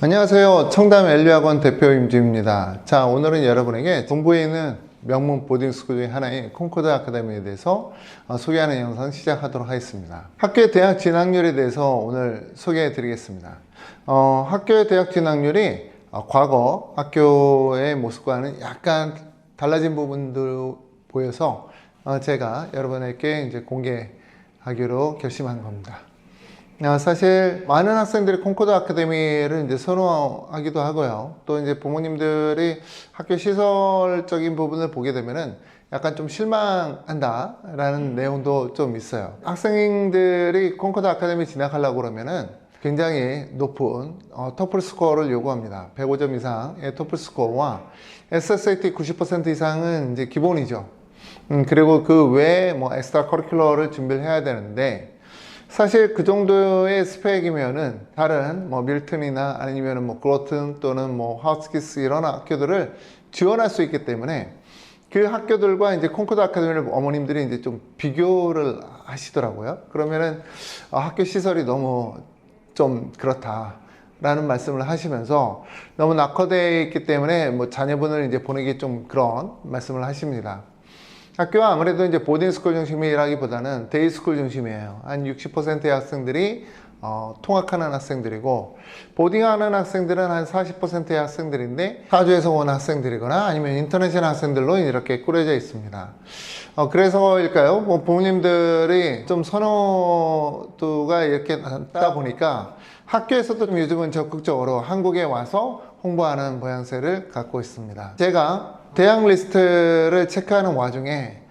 안녕하세요. 청담 LU학원 대표 임주입니다. 자, 오늘은 여러분에게 동부에 있는 명문 보딩스쿨 중에 하나인 콩코드 아카데미에 대해서 소개하는 영상 시작하도록 하겠습니다. 학교의 대학 진학률에 대해서 오늘 소개해 드리겠습니다. 학교의 대학 진학률이 과거 학교의 모습과는 약간 달라진 부분도 보여서 제가 여러분에게 이제 공개하기로 결심한 겁니다. 사실 많은 학생들이 콩코드 아카데미를 이제 선호하기도 하고요. 또 이제 부모님들이 학교 시설적인 부분을 보게 되면은 약간 좀 실망한다라는 내용도 좀 있어요. 학생들이 콩코드 아카데미 진학하려고 그러면은 굉장히 높은 토플 스코어를 요구합니다. 105점 이상의 토플 스코어와 SSAT 90% 이상은 이제 기본이죠. 그리고 그 외에 뭐 엑스트라 커리큘러를 준비를 해야 되는데, 사실 그 정도의 스펙이면은 다른 뭐 밀튼이나 아니면은 뭐 그로튼 또는 뭐 하우스키스 이런 학교들을 지원할 수 있기 때문에 그 학교들과 이제 콩코드 아카데미를 어머님들이 이제 좀 비교를 하시더라고요. 그러면은 학교 시설이 너무 좀 그렇다라는 말씀을 하시면서 너무 낙후되어 있기 때문에 뭐 자녀분을 이제 보내기 좀 그런 말씀을 하십니다. 학교가 아무래도 이제 보딩스쿨 중심이라기보다는 데이스쿨 중심이에요. 한 60%의 학생들이 통학하는 학생들이고, 보딩하는 학생들은 한 40%의 학생들인데 타주에서 온 학생들이거나 아니면 인터내셔널 학생들로 이렇게 꾸려져 있습니다. 그래서일까요? 뭐 부모님들이 좀 선호도가 이렇게 낮다 보니까 학교에서도 좀 요즘은 적극적으로 한국에 와서 홍보하는 모양새를 갖고 있습니다. 제가 대학 리스트를 체크하는 와중에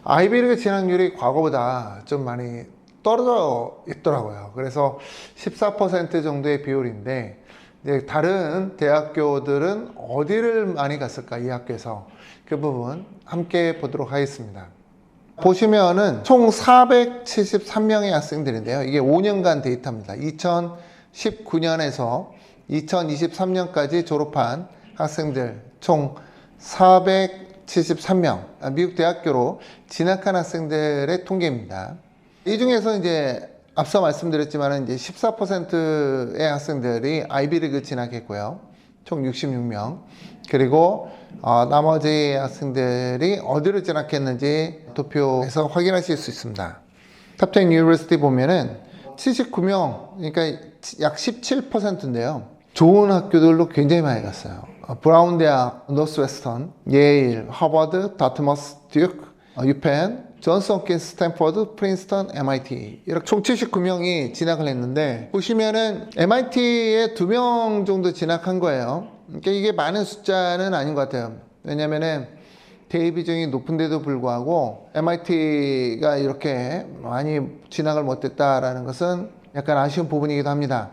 아이비리그 진학률이 과거보다 좀 많이 떨어져 있더라고요. 그래서 14% 정도의 비율인데, 이제 다른 대학교들은 어디를 많이 갔을까, 이 학교에서. 그 부분 함께 보도록 하겠습니다. 보시면은 총 473명의 학생들인데요. 이게 5년간 데이터입니다. 2019년에서 2023년까지 졸업한 학생들 총 473명, 미국 대학교로 진학한 학생들의 통계입니다. 이 중에서 이제 앞서 말씀드렸지만 이제 14%의 학생들이 아이비리그 진학했고요. 총 66명. 그리고 나머지 학생들이 어디로 진학했는지 도표에서 확인하실 수 있습니다. 탑10 유니버시티 보면은 79명, 그러니까 약 17%인데요. 좋은 학교들로 굉장히 많이 갔어요. 브라운 대학, 노스웨스턴, 예일, 하버드, 다트머스, 듀크, 유펜, 존스 홉킨스, 스탠퍼드, 프린스턴, MIT 이렇게 총 79명이 진학을 했는데, 보시면은 MIT에 2명 정도 진학한 거예요. 그러니까 이게 많은 숫자는 아닌 것 같아요. 왜냐면은 대입 비중이 높은데도 불구하고 MIT가 이렇게 많이 진학을 못했다라는 것은 약간 아쉬운 부분이기도 합니다.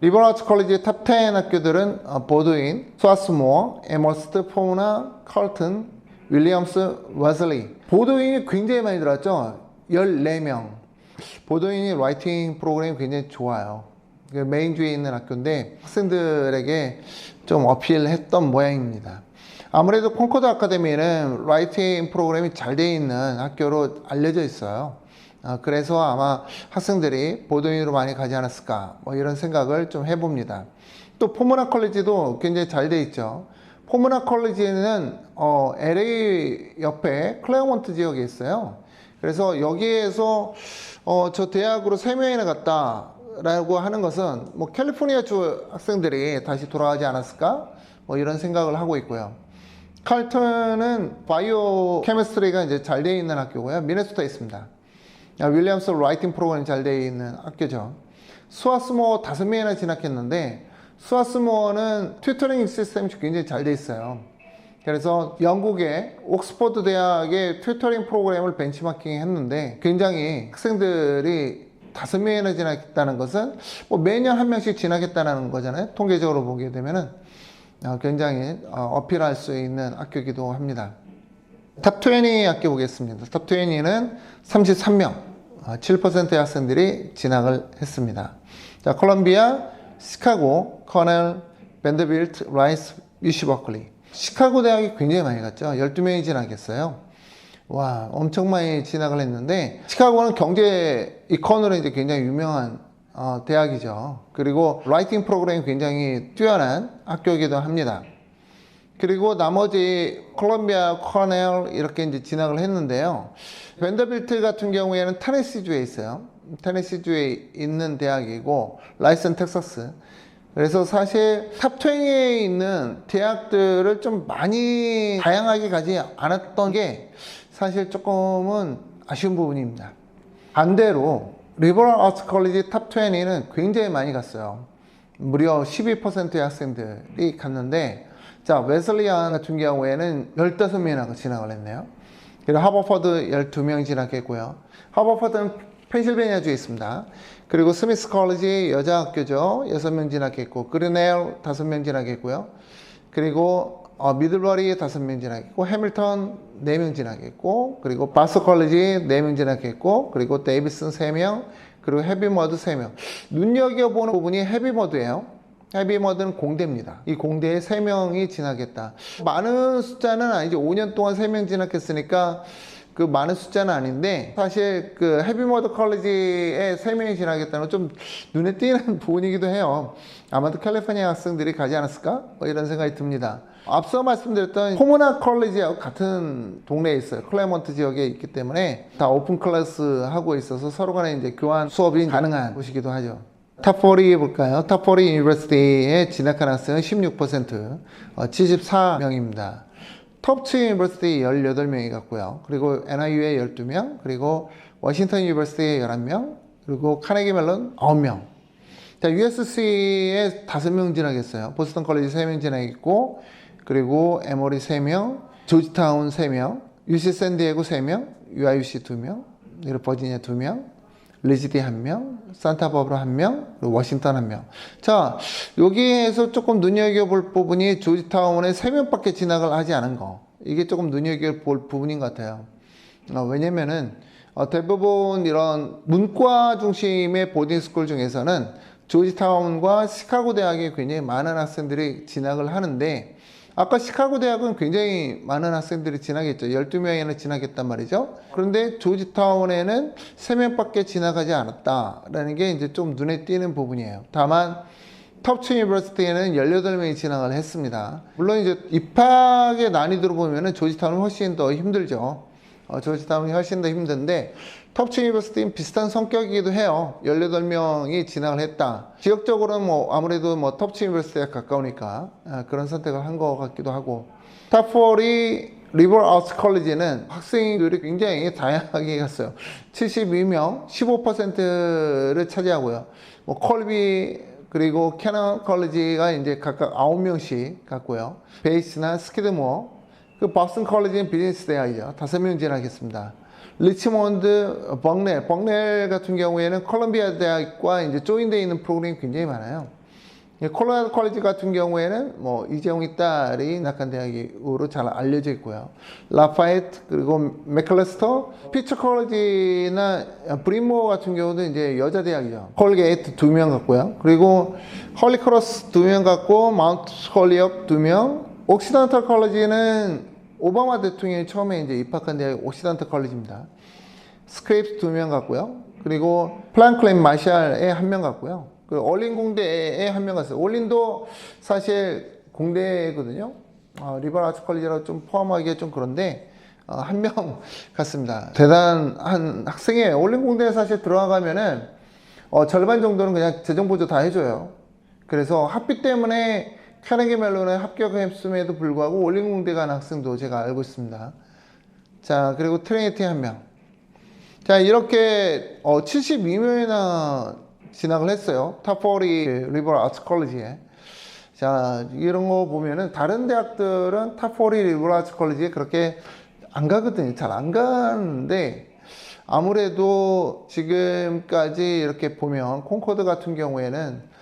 리버럴 아츠 컬리지의 탑10 학교들은 보드윈, 스와스모어, 에머스트, 포무나, 컬튼, 윌리엄스, 웨슬리. 보드윈이 굉장히 많이 들어왔죠. 14명. 보드윈이 라이팅 프로그램이 굉장히 좋아요. 메인주에 있는 학교인데 학생들에게 좀 어필했던 모양입니다. 아무래도 콩코드 아카데미는 라이팅 프로그램이 잘 되어 있는 학교로 알려져 있어요. 그래서 아마 학생들이 보드윈으로 많이 가지 않았을까, 뭐 이런 생각을 좀 해봅니다. 또 포무나 컬리지도 굉장히 잘 돼 있죠. 포무나 컬리지는 LA 옆에 클레어몬트 지역에 있어요. 그래서 여기에서 저 대학으로 3명이나 갔다 라고 하는 것은 뭐 캘리포니아 주 학생들이 다시 돌아가지 않았을까, 뭐 이런 생각을 하고 있고요. 칼튼은 바이오 케미스트리가 이제 잘 되어 있는 학교고요. 미네소타에 있습니다. 윌리엄스 라이팅 프로그램이 잘 되어 있는 학교죠. 스와스모어 5명이나 진학했는데, 스와스모어는 튜터링 시스템이 굉장히 잘 되어 있어요. 그래서 영국의 옥스퍼드 대학의 튜터링 프로그램을 벤치마킹 했는데, 굉장히 학생들이 5명이나 진학했다는 것은 뭐 매년 1명씩 진학했다는 거잖아요. 통계적으로 보게 되면은 굉장히 어필할 수 있는 학교이기도 합니다. 탑20 학교 보겠습니다. 탑20는 33명, 7%의 학생들이 진학을 했습니다. 자, 콜롬비아, 시카고, 커넬, 밴더빌트, 라이스, UC 버클리. 시카고 대학이 굉장히 많이 갔죠. 12명이 진학했어요. 와, 엄청 많이 진학을 했는데, 시카고는 경제 이콘으로 이제 굉장히 유명한 대학이죠. 그리고 라이팅 프로그램이 굉장히 뛰어난 학교이기도 합니다. 그리고 나머지 콜롬비아, 코넬 이렇게 이제 진학을 했는데요. 밴더빌트 같은 경우에는 테네시주에 있어요. 테네시주에 있는 대학이고 라이슨 텍사스. 그래서 사실 탑20에 있는 대학들을 좀 많이 다양하게 가지 않았던 게 사실 조금은 아쉬운 부분입니다. 반대로 리버럴 아츠 컬리지 탑20는 굉장히 많이 갔어요. 무려 12%의 학생들이 갔는데, 자, 웨슬리안 같은 경우에는 15명이나 진학을 했네요. 그리고 하버퍼드 12명 진학했고요. 하버퍼드는 펜실베니아주에 있습니다. 그리고 스미스 컬리지 여자학교죠. 6명 진학했고, 그리넬 5명 진학했고요. 그리고 미들버리 5명 진학했고, 해밀턴 4명 진학했고, 그리고 바스 컬리지 4명 진학했고, 그리고 데이비슨 3명, 그리고 헤비머드 3명. 눈여겨보는 부분이 헤비머드예요. 헤비머드는 공대입니다. 이 공대에 3명이 진학했다. 많은 숫자는 아니죠. 5년 동안 3명 진학했으니까 그 많은 숫자는 아닌데, 사실 그 헤비머드 컬리지에 3명이 진학했다는 건 좀 눈에 띄는 부분이기도 해요. 아마도 캘리포니아 학생들이 가지 않았을까? 뭐 이런 생각이 듭니다. 앞서 말씀드렸던 포모나 컬리지하고 같은 동네에 있어요. 클레먼트 지역에 있기 때문에 다 오픈 클래스 하고 있어서 서로 간에 이제 교환 수업이 가능한 곳이기도 하죠. 탑40 볼까요? 탑40 유니버시티에 진학한 학생은 16%, 74명입니다. 톱2 유니버시티 18명이 갔고요. 그리고 NIU에 12명, 그리고 워싱턴 유니버시티에 11명, 그리고 카네기 멜론 9명. 자, USC에 5명 진학했어요. 보스턴 컬리지 3명 진학했고, 그리고 에모리 3명, 조지타운 3명, UC 샌디에고 3명, UIUC 2명, 그리고 버지니아 2명, 리지디 1명, 산타바바라 1명, 그리고 워싱턴 1명. 자, 여기에서 조금 눈여겨볼 부분이 조지타운에 3명밖에 진학을 하지 않은 거. 이게 조금 눈여겨볼 부분인 것 같아요. 왜냐면은 대부분 이런 문과 중심의 보딩스쿨 중에서는 조지타운과 시카고 대학에 굉장히 많은 학생들이 진학을 하는데, 아까 시카고 대학은 굉장히 많은 학생들이 진학했죠. 12명이나 진학했단 말이죠. 그런데 조지타운에는 3명밖에 진학하지 않았다라는 게 이제 좀 눈에 띄는 부분이에요. 다만 톱2 유니버시티에는 18명이 진학을 했습니다. 물론 이제 입학의 난이도로 보면은 조지타운은 훨씬 더 힘들죠. 조지타운이 훨씬 더 힘든데 톱2 유니버시티는 비슷한 성격이기도 해요. 18명이 진학을 했다. 지역적으로는 뭐 아무래도 뭐 톱2 유니버시티에 가까우니까 그런 선택을 한 것 같기도 하고, 탑4이 리버럴 아츠 컬리지는 학생들이 굉장히 다양하게 갔어요. 72명, 15%를 차지하고요. 뭐 콜비 그리고 캐넌 컬리지가 이제 각각 9명씩 갔고요. 베이스나 스키드모어, 그 버스턴 컬리지는 비즈니스 대학이죠. 5명 진학했습니다. 리치몬드, 벙넬 같은 경우에는 콜롬비아 대학과 이제 조인되어 있는 프로그램이 굉장히 많아요. 콜로라도 컬리지 같은 경우에는 뭐 이재용이 딸이 낙한 대학으로 잘 알려져 있고요. 라파에트, 그리고 맥클레스터, 피처 컬리지나 브리모 같은 경우도 이제 여자 대학이죠. 콜게이트 2명 갔고요. 그리고 헐리크로스 2명 갔고, 마운트 홀리업 2명, 옥시던탈 컬리지는 오바마 대통령이 처음에 이제 입학한 대학이 옥시던탈 컬리지입니다. 스크립스 2명 갔고요. 그리고 플랑클린 마샬에 1명 갔고요. 그리고 올린 공대에 1명 갔어요. 올린도 사실 공대거든요. 리버럴 아츠 컬리지라고 좀 포함하기가 좀 그런데 1명 갔습니다. 대단한 학생이에요. 올린 공대에 사실 들어가면은 절반 정도는 그냥 재정보조 다 해줘요. 그래서 학비 때문에 카네기 멜론에 합격했음에도 불구하고 올린 공대 간 학생도 제가 알고 있습니다. 자, 그리고 트리니티 1명. 자, 이렇게 72명이나 진학을 했어요. 탑40 리버럴 아츠 컬리지에. 자, 이런 거 보면은 다른 대학들은 탑40 리버럴 아츠 컬리지에 그렇게 안 가거든요. 잘 안 가는데, 아무래도 지금까지 이렇게 보면 콩코드 같은 경우에는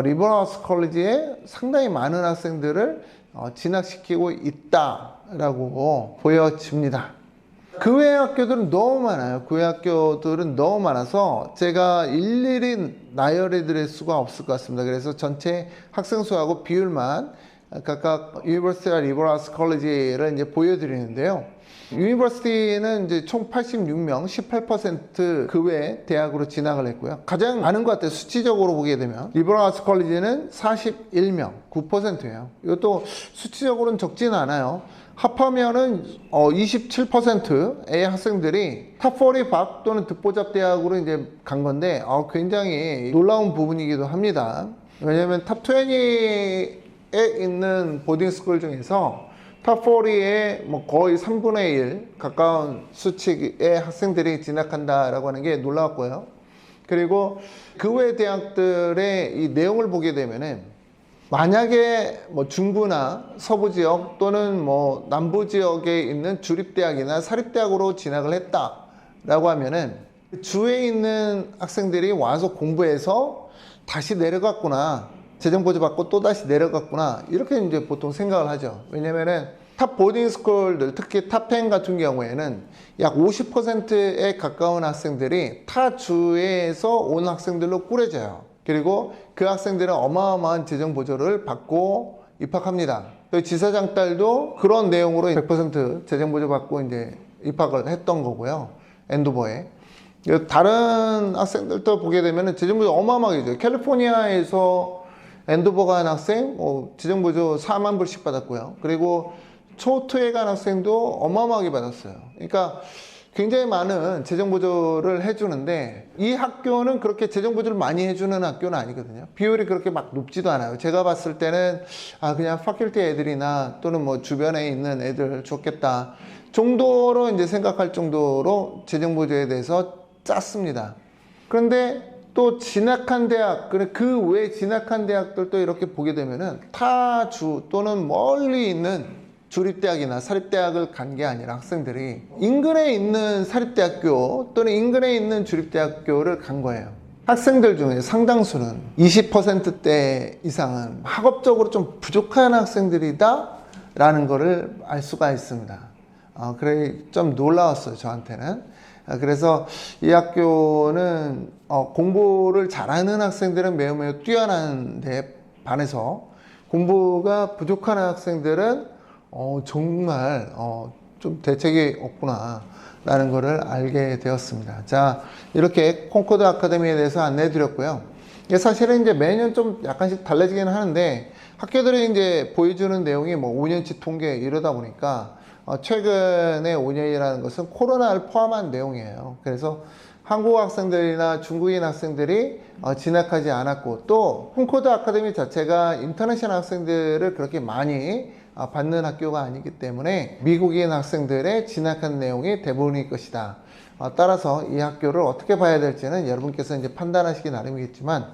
리버럴 아츠 컬리지에 상당히 많은 학생들을 진학시키고 있다라고 보여집니다. 그 외의 학교들은 너무 많아요. 그 외의 학교들은 너무 많아서 제가 일일이 나열해 드릴 수가 없을 것 같습니다. 그래서 전체 학생 수하고 비율만 각각 유니버시티와 리버럴 아츠 컬리지를 이제 보여드리는데요. 유니버시티는 이제 총 86명, 18%그 외 대학으로 진학을 했고요. 가장 많은 것 같아요. 수치적으로 보게 되면. 리버럴 아츠 컬리지는 41명, 9%예요. 이것도 수치적으로는 적지는 않아요. 합하면은 27%의 학생들이 탑45 또는 듣보잡 대학으로 이제 간 건데 굉장히 놀라운 부분이기도 합니다. 왜냐하면 탑20에 있는 보딩스쿨 중에서 탑40의 뭐 거의 3분의 1 가까운 수치의 학생들이 진학한다라고 하는 게 놀라웠고요. 그리고 그 외 대학들의 이 내용을 보게 되면은 만약에 뭐 중부나 서부 지역 또는 뭐 남부 지역에 있는 주립대학이나 사립대학으로 진학을 했다라고 하면은 주에 있는 학생들이 와서 공부해서 다시 내려갔구나. 재정 보조 받고 또 다시 내려갔구나. 이렇게 이제 보통 생각을 하죠. 왜냐면은 탑 보딩 스쿨들, 특히 탑10 같은 경우에는 약 50%에 가까운 학생들이 타 주에서 온 학생들로 꾸려져요. 그리고 그 학생들은 어마어마한 재정 보조를 받고 입학합니다. 지사장 딸도 그런 내용으로 100% 재정 보조 받고 이제 입학을 했던 거고요. 엔도버에. 다른 학생들도 보게 되면 재정 보조 어마어마하게 죠. 캘리포니아에서 엔도버 간 학생 재정 보조 4만 불씩 받았고요. 그리고 초투에 간 학생도 어마어마하게 받았어요. 그러니까 굉장히 많은 재정 보조를 해주는데 이 학교는 그렇게 재정 보조를 많이 해주는 학교는 아니거든요. 비율이 그렇게 막 높지도 않아요. 제가 봤을 때는 그냥 파culty 애들이나 또는 뭐 주변에 있는 애들 좋겠다 정도로 이제 생각할 정도로 재정 보조에 대해서 짰습니다. 그런데 또 진학한 대학, 그 외 진학한 대학들도 이렇게 보게 되면은 타주 또는 멀리 있는 주립대학이나 사립대학을 간 게 아니라 학생들이 인근에 있는 사립대학교 또는 인근에 있는 주립대학교를 간 거예요. 학생들 중에 상당수는 20%대 이상은 학업적으로 좀 부족한 학생들이다 라는 거를 알 수가 있습니다. 그래 좀 놀라웠어요, 저한테는. 그래서 이 학교는 공부를 잘하는 학생들은 매우 뛰어난데 반해서 공부가 부족한 학생들은 정말 좀 대책이 없구나 라는 거를 알게 되었습니다. 자, 이렇게 콩코드 아카데미에 대해서 안내해 드렸고요. 이게 사실은 이제 매년 좀 약간씩 달라지긴 하는데 학교들이 이제 보여주는 내용이 뭐 5년치 통계 이러다 보니까 최근에 5년이라는 것은 코로나를 포함한 내용이에요. 그래서 한국 학생들이나 중국인 학생들이 진학하지 않았고 또 콩코드 아카데미 자체가 인터내셔널 학생들을 그렇게 많이 받는 학교가 아니기 때문에 미국인 학생들의 진학한 내용이 대부분일 것이다. 따라서 이 학교를 어떻게 봐야 될지는 여러분께서 이제 판단하시기 나름이겠지만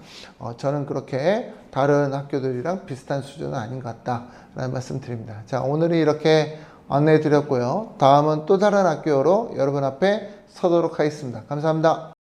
저는 그렇게 다른 학교들이랑 비슷한 수준은 아닌 것 같다라는 말씀 드립니다. 자, 오늘은 이렇게 안내해 드렸고요. 다음은 또 다른 학교로 여러분 앞에 서도록 하겠습니다. 감사합니다.